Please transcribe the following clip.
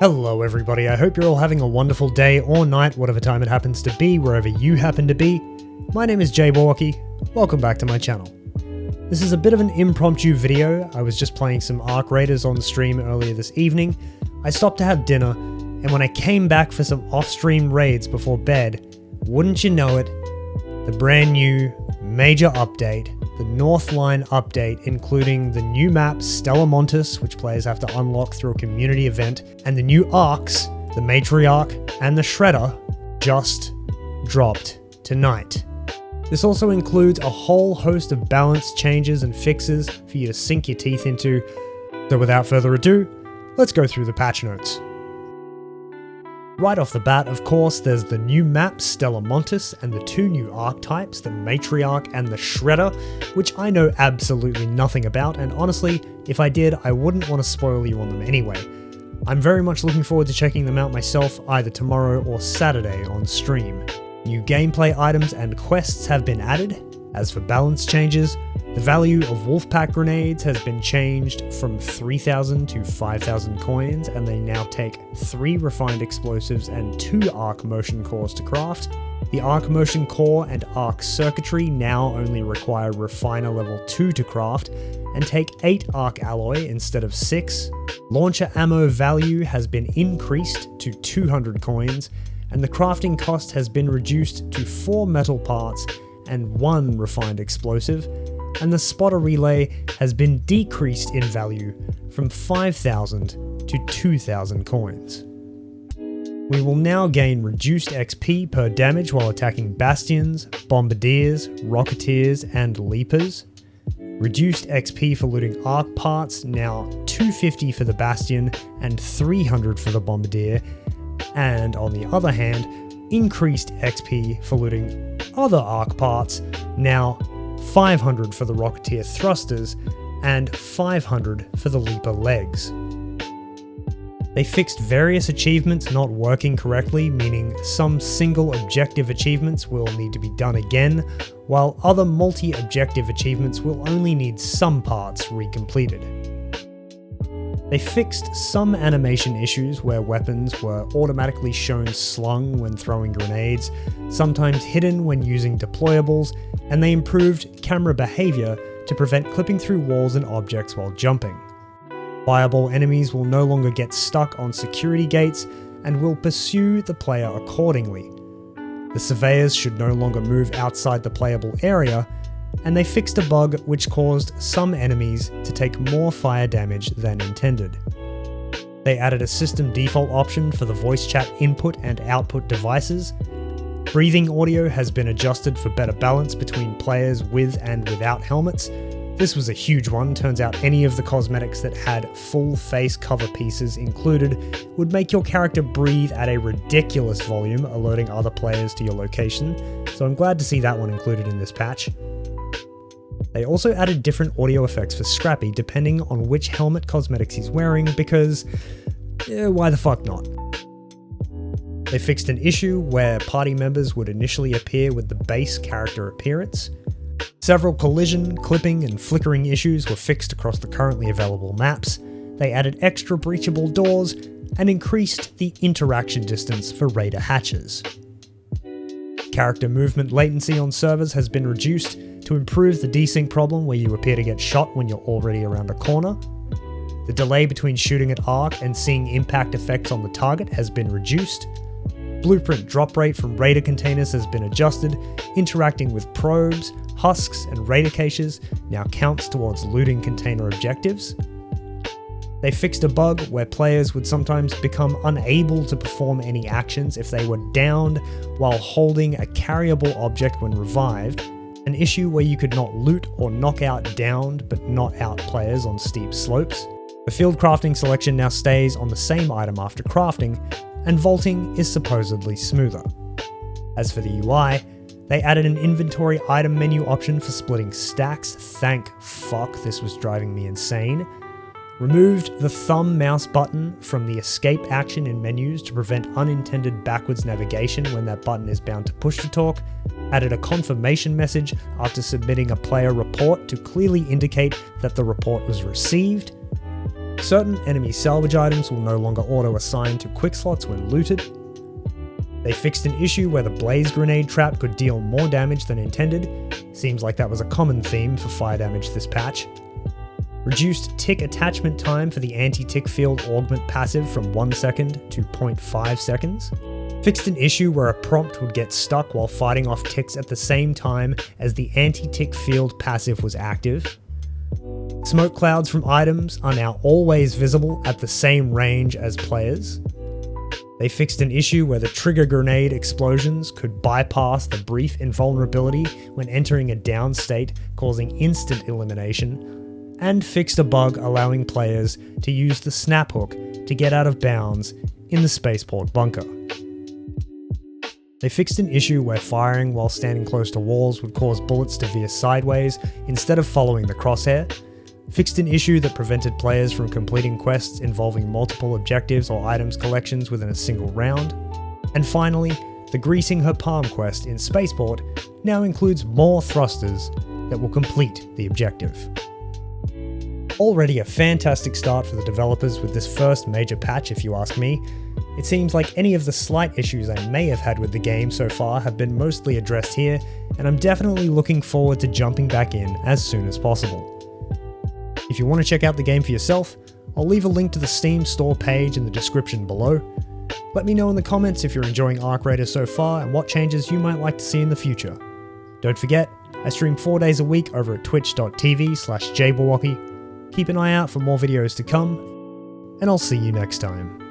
Hello everybody, I hope you're all having a wonderful day or night, whatever time it happens to be, wherever you happen to be. My name is Jaybberwocky, welcome back to my channel. This is a bit of an impromptu video. I was just playing some Ark Raiders on stream earlier this evening. I stopped to have dinner, and when I came back for some off-stream raids before bed, wouldn't you know it, the brand new major update, the Northline update, including the new map Stella Montis, which players have to unlock through a community event, and the new arcs, the Matriarch and the Shredder, just dropped tonight. This also includes a whole host of balance changes and fixes for you to sink your teeth into. So without further ado, let's go through the patch notes. Right off the bat, of course, there's the new map Stella Montis and the two new archetypes, the Matriarch and the Shredder, which I know absolutely nothing about, and honestly, if I did, I wouldn't want to spoil you on them anyway. I'm very much looking forward to checking them out myself either tomorrow or Saturday on stream. New gameplay items and quests have been added. As for balance changes, the value of Wolfpack grenades has been changed from 3,000 to 5,000 coins, and they now take 3 refined explosives and 2 arc motion cores to craft. The arc motion core and arc circuitry now only require refiner level 2 to craft, and take 8 arc alloy instead of 6. Launcher ammo value has been increased to 200 coins, and the crafting cost has been reduced to 4 metal parts and 1 refined explosive, and the spotter relay has been decreased in value from 5,000 to 2,000 coins. We will now gain reduced XP per damage while attacking bastions, bombardiers, rocketeers, and leapers. Reduced XP for looting arc parts, now 250 for the bastion and 300 for the bombardier, and on the other hand, increased XP for looting other arc parts, now 500 for the Rocketeer thrusters and 500 for the Leaper legs. They fixed various achievements not working correctly, meaning some single objective achievements will need to be done again, while other multi-objective achievements will only need some parts recompleted. They fixed some animation issues where weapons were automatically shown slung when throwing grenades, sometimes hidden when using deployables, and they improved camera behavior to prevent clipping through walls and objects while jumping. Fireball enemies will no longer get stuck on security gates and will pursue the player accordingly. The surveyors should no longer move outside the playable area, and they fixed a bug which caused some enemies to take more fire damage than intended. They added a system default option for the voice chat input and output devices. Breathing audio has been adjusted for better balance between players with and without helmets. This was a huge one. Turns out any of the cosmetics that had full face cover pieces included would make your character breathe at a ridiculous volume, alerting other players to your location, so I'm glad to see that one included in this patch. They also added different audio effects for Scrappy depending on which helmet cosmetics he's wearing, because why the fuck not? They fixed an issue where party members would initially appear with the base character appearance. Several collision, clipping, and flickering issues were fixed across the currently available maps. They added extra breachable doors and increased the interaction distance for raider hatches. Character movement latency on servers has been reduced to improve the desync problem where you appear to get shot when you're already around a corner. The delay between shooting at arc and seeing impact effects on the target has been reduced. Blueprint drop rate from raider containers has been adjusted. Interacting with probes, husks, and raider caches now counts towards looting container objectives. They fixed a bug where players would sometimes become unable to perform any actions if they were downed while holding a carryable object when revived, an issue where you could not loot or knock out downed but not out players on steep slopes. The field crafting selection now stays on the same item after crafting, and vaulting is supposedly smoother. As for the UI, they added an inventory item menu option for splitting stacks. Thank fuck, this was driving me insane. Removed the thumb mouse button from the escape action in menus to prevent unintended backwards navigation when that button is bound to push to talk. Added a confirmation message after submitting a player report to clearly indicate that the report was received. Certain enemy salvage items will no longer auto-assign to quick slots when looted. They fixed an issue where the blaze grenade trap could deal more damage than intended. Seems like that was a common theme for fire damage this patch. Reduced tick attachment time for the anti-tick field augment passive from 1 second to 0.5 seconds. Fixed an issue where a prompt would get stuck while fighting off ticks at the same time as the anti-tick field passive was active. Smoke clouds from items are now always visible at the same range as players. They fixed an issue where the trigger grenade explosions could bypass the brief invulnerability when entering a down state, causing instant elimination, and fixed a bug allowing players to use the snap hook to get out of bounds in the spaceport bunker. They fixed an issue where firing while standing close to walls would cause bullets to veer sideways instead of following the crosshair. Fixed an issue that prevented players from completing quests involving multiple objectives or items collections within a single round. And finally, the Greasing Her Palm quest in Spaceport now includes more thrusters that will complete the objective. Already a fantastic start for the developers with this first major patch, if you ask me. It seems like any of the slight issues I may have had with the game so far have been mostly addressed here, and I'm definitely looking forward to jumping back in as soon as possible. If you want to check out the game for yourself, I'll leave a link to the Steam store page in the description below. Let me know in the comments if you're enjoying Arc Raider so far and what changes you might like to see in the future. Don't forget, I stream 4 days a week over at twitch.tv/Jaybberwocky. Keep an eye out for more videos to come, and I'll see you next time.